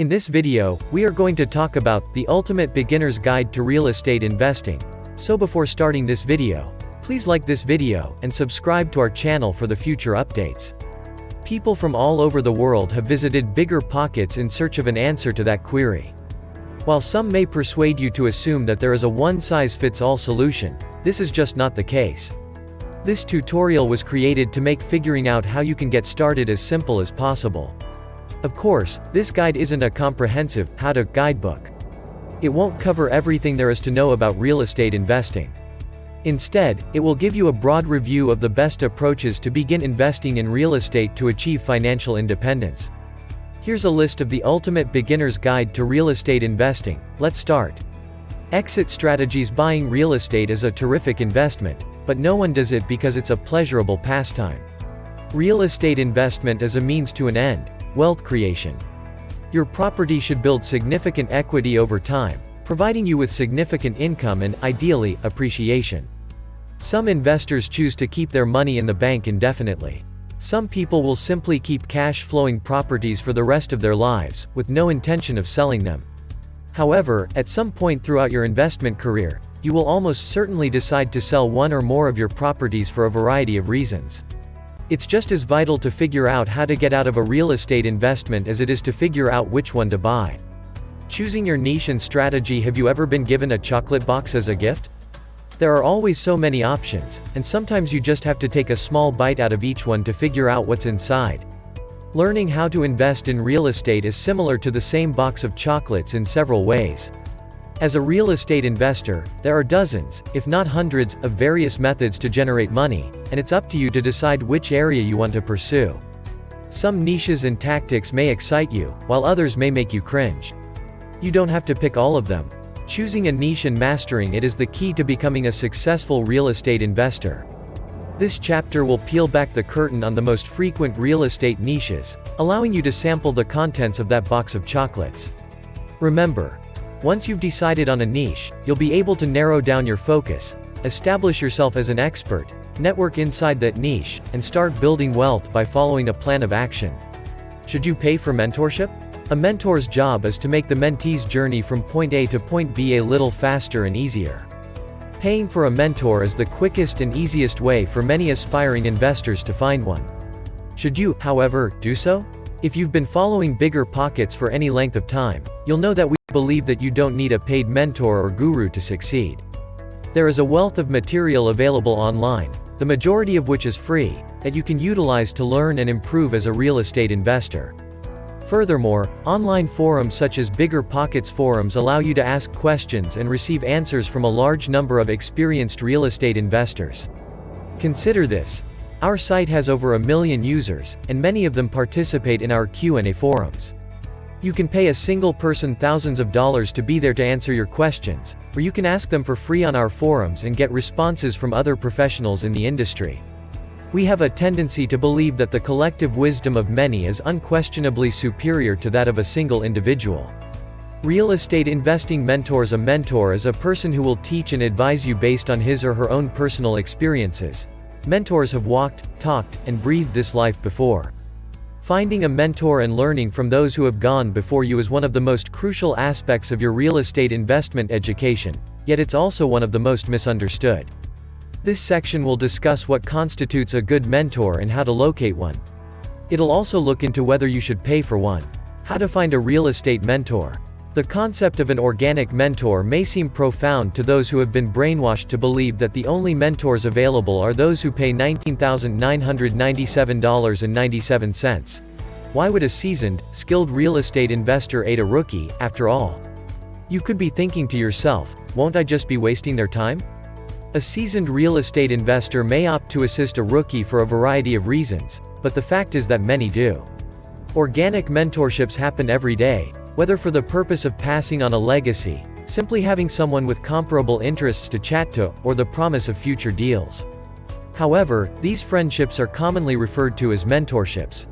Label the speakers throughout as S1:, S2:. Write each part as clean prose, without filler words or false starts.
S1: In this video, we are going to talk about the ultimate beginner's guide to real estate investing. So before starting this video, please like this video and subscribe to our channel for the future updates. People from all over the world have visited BiggerPockets in search of an answer to that query. While some may persuade you to assume that there is a one-size-fits-all solution, this is just not the case. This tutorial was created to make figuring out how you can get started as simple as possible. Of course, this guide isn't a comprehensive, how-to guidebook. It won't cover everything there is to know about real estate investing. Instead, it will give you a broad review of the best approaches to begin investing in real estate to achieve financial independence. Here's a list of the ultimate beginner's guide to real estate investing. Let's start. Exit strategies. Buying real estate is a terrific investment, but no one does it because it's a pleasurable pastime. Real estate investment is a means to an end, wealth creation. Your property should build significant equity over time, providing you with significant income and, ideally, appreciation. Some investors choose to keep their money in the bank indefinitely. Some people will simply keep cash-flowing properties for the rest of their lives, with no intention of selling them. However, at some point throughout your investment career, you will almost certainly decide to sell one or more of your properties for a variety of reasons. It's just as vital to figure out how to get out of a real estate investment as it is to figure out which one to buy. Choosing your niche and strategy. Have you ever been given a chocolate box as a gift? There are always so many options, and sometimes you just have to take a small bite out of each one to figure out what's inside. Learning how to invest in real estate is similar to the same box of chocolates in several ways. As a real estate investor, there are dozens, if not hundreds, of various methods to generate money, and it's up to you to decide which area you want to pursue. Some niches and tactics may excite you, while others may make you cringe. You don't have to pick all of them. Choosing a niche and mastering it is the key to becoming a successful real estate investor. This chapter will peel back the curtain on the most frequent real estate niches, allowing you to sample the contents of that box of chocolates. Remember, once you've decided on a niche, you'll be able to narrow down your focus, establish yourself as an expert, network inside that niche, and start building wealth by following a plan of action. Should you pay for mentorship? A mentor's job is to make the mentee's journey from point A to point B a little faster and easier. Paying for a mentor is the quickest and easiest way for many aspiring investors to find one. Should you, however, do so? If you've been following BiggerPockets for any length of time, you'll know that we believe that you don't need a paid mentor or guru to succeed. There is a wealth of material available online, the majority of which is free, that you can utilize to learn and improve as a real estate investor. Furthermore, online forums such as BiggerPockets forums allow you to ask questions and receive answers from a large number of experienced real estate investors. Consider this. Our site has over 1 million users, and many of them participate in our Q&A forums. You can pay a single person thousands of dollars to be there to answer your questions, or you can ask them for free on our forums and get responses from other professionals in the industry. We have a tendency to believe that the collective wisdom of many is unquestionably superior to that of a single individual. Real estate investing mentors. A mentor is a person who will teach and advise you based on his or her own personal experiences. Mentors have walked, talked, and breathed this life before. Finding a mentor and learning from those who have gone before you is one of the most crucial aspects of your real estate investment education, yet it's also one of the most misunderstood. This section will discuss what constitutes a good mentor and how to locate one. It'll also look into whether you should pay for one. How to find a real estate mentor. The concept of an organic mentor may seem profound to those who have been brainwashed to believe that the only mentors available are those who pay $19,997.97. Why would a seasoned, skilled real estate investor aid a rookie, after all? You could be thinking to yourself, won't I just be wasting their time? A seasoned real estate investor may opt to assist a rookie for a variety of reasons, but the fact is that many do. Organic mentorships happen every day, whether for the purpose of passing on a legacy, simply having someone with comparable interests to chat to, or the promise of future deals. However, these friendships are commonly referred to as mentorships.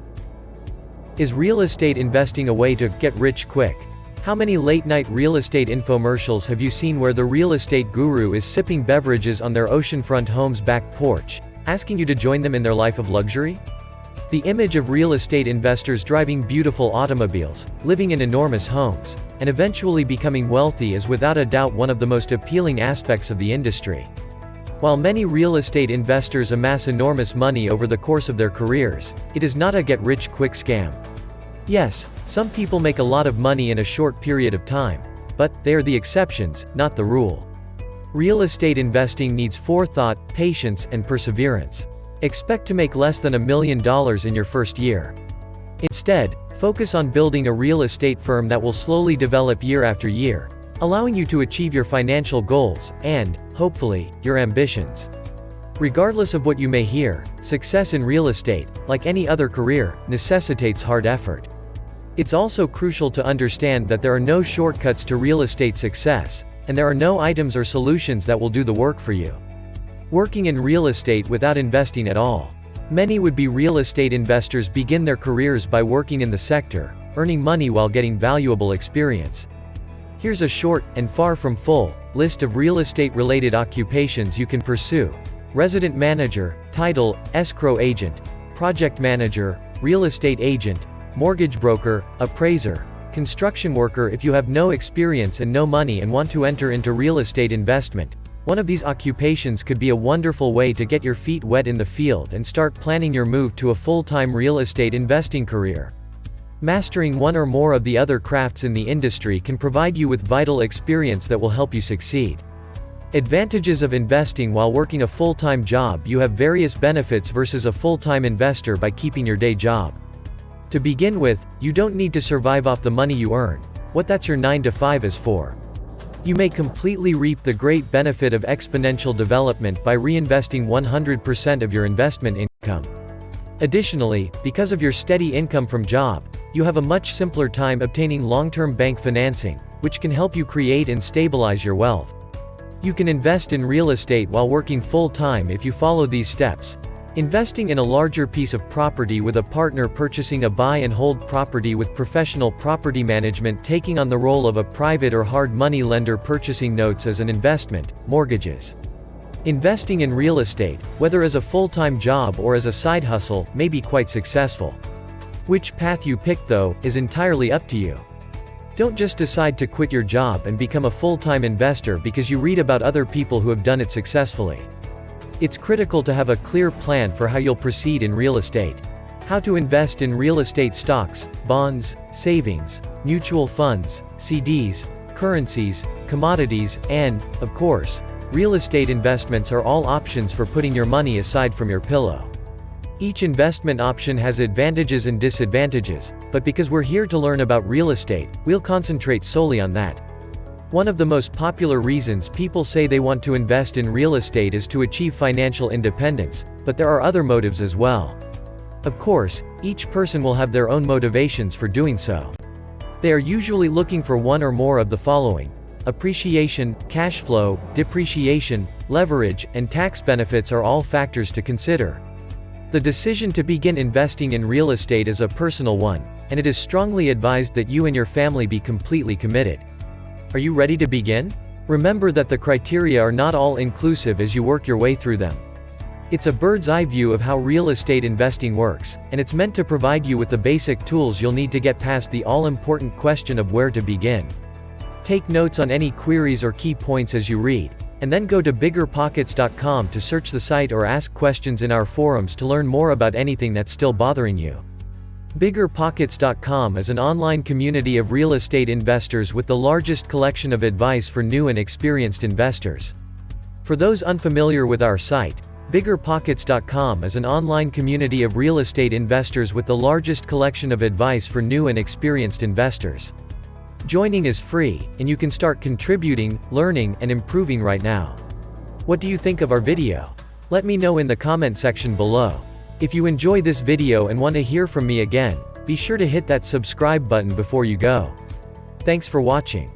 S1: Is real estate investing a way to get rich quick? How many late-night real estate infomercials have you seen where the real estate guru is sipping beverages on their oceanfront home's back porch, asking you to join them in their life of luxury? The image of real estate investors driving beautiful automobiles, living in enormous homes, and eventually becoming wealthy is without a doubt one of the most appealing aspects of the industry. While many real estate investors amass enormous money over the course of their careers, it is not a get-rich-quick scam. Yes, some people make a lot of money in a short period of time, but they are the exceptions, not the rule. Real estate investing needs forethought, patience, and perseverance. Expect to make less than $1 million in your first year. Instead, focus on building a real estate firm that will slowly develop year after year, allowing you to achieve your financial goals, and, hopefully, your ambitions. Regardless of what you may hear, success in real estate, like any other career, necessitates hard effort. It's also crucial to understand that there are no shortcuts to real estate success, and there are no items or solutions that will do the work for you. Working in real estate without investing at all. Many would-be real estate investors begin their careers by working in the sector, earning money while getting valuable experience. Here's a short, and far from full, list of real estate-related occupations you can pursue. Resident manager, title, escrow agent, project manager, real estate agent, mortgage broker, appraiser, construction worker. If you have no experience and no money and want to enter into real estate investment, one of these occupations could be a wonderful way to get your feet wet in the field and start planning your move to a full-time real estate investing career. Mastering one or more of the other crafts in the industry can provide you with vital experience that will help you succeed. Advantages of investing while working a full-time job. You have various benefits versus a full-time investor by keeping your day job. To begin with, you don't need to survive off the money you earn. What that's your 9-to-5 is for. You may completely reap the great benefit of exponential development by reinvesting 100% of your investment income. Additionally, because of your steady income from job, you have a much simpler time obtaining long-term bank financing, which can help you create and stabilize your wealth. You can invest in real estate while working full-time if you follow these steps. Investing in a larger piece of property with a partner, purchasing a buy and hold property with professional property management, taking on the role of a private or hard money lender, purchasing notes as an investment, mortgages. Investing in real estate, whether as a full-time job or as a side hustle, may be quite successful. Which path you pick, though, is entirely up to you. Don't just decide to quit your job and become a full-time investor because you read about other people who have done it successfully. It's critical to have a clear plan for how you'll proceed in real estate. How to invest in real estate: stocks, bonds, savings, mutual funds, CDs, currencies, commodities, and, of course, real estate investments are all options for putting your money aside from your pillow. Each investment option has advantages and disadvantages, but because we're here to learn about real estate, we'll concentrate solely on that. One of the most popular reasons people say they want to invest in real estate is to achieve financial independence, but there are other motives as well. Of course, each person will have their own motivations for doing so. They are usually looking for one or more of the following: appreciation, cash flow, depreciation, leverage, and tax benefits are all factors to consider. The decision to begin investing in real estate is a personal one, and it is strongly advised that you and your family be completely committed. Are you ready to begin? Remember that the criteria are not all inclusive as you work your way through them. It's a bird's-eye view of how real estate investing works, and it's meant to provide you with the basic tools you'll need to get past the all-important question of where to begin. Take notes on any queries or key points as you read, and then go to biggerpockets.com to search the site or ask questions in our forums to learn more about anything that's still bothering you. Biggerpockets.com is an online community of real estate investors with the largest collection of advice for new and experienced investors. For those unfamiliar with our site, Biggerpockets.com is an online community of real estate investors with the largest collection of advice for new and experienced investors. Joining is free, and you can start contributing, learning, and improving right now. What do you think of our video? Let me know in the comment section below. If you enjoy this video and want to hear from me again, be sure to hit that subscribe button before you go. Thanks for watching.